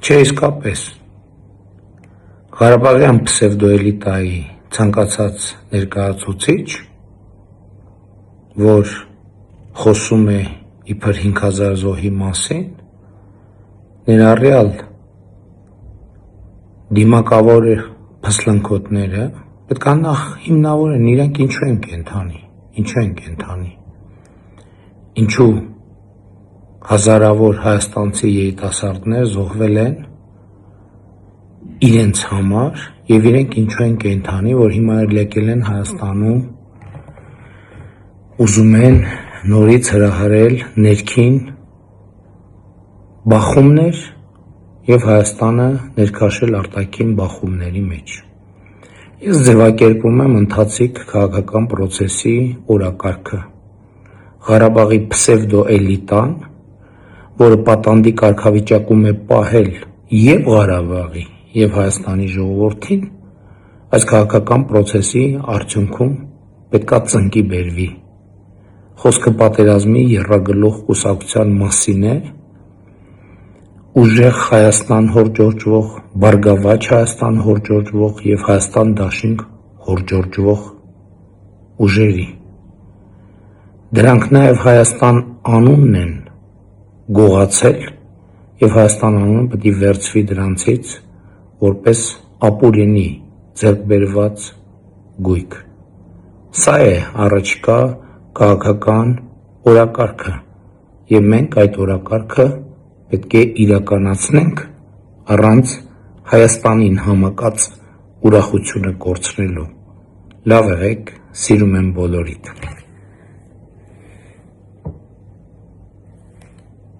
Չէ, իսկապես, Ղարաբաղյան պսևդոէլիտայի ցանկացած ներկայացուցիչ, որ խոսում է իբր 5000 զոհի մասին, ներառյալ դիմակավոր փսլնքոտները, պետք է նախ հիմնավորեն իրենք ինչու են կենդանի, ինչու հազարավոր հայաստանցի երիտասարդներ զոհվել են իրենց համար և իրենք ինչու են կենդանի, որ հիմա եկել են Հայաստանում, ուզում են նորից հրահրել ներքին բախումներ և Հայաստանը ներքաշել արտաքին բախումների մեջ։ Ես ձևակերպում եմ ընթացիկ քաղաքական պրոցեսի օրակարգը։ Ղարաբաղի պսևդոէլիտան, որը պատանդի կարգավիճակում է պահել և Ղարաբաղի, և Հայաստանի ժողովրդին, այս քաղաքական պրոցեսի արդյունքում պետքա ծնկի բերվի։ Խոսքը պատերազմի եռագլուխ կուսակցության մասին է, ուժեղ Հայաստան հորդորժվող, Բարգավաճ Հայաստան հորդորժվող և Հայաստան դաշինք հորդորժվող ուժերի։ Դրանք նաև Հայաստան անունն են գողացել և Հայաստան անունը պետք է վերցվի դրանցից որպես ապօրինի ձեռք բերված գույք։ Սա է առաջիկա քաղաքական օրակարգը և մենք այդ օրակարգը պետք է իրականացնենք առանց Հայաստանին համակած ուրախությունը կորցնելու։ Լավ եղեք, սիրում եմ բոլորիդ։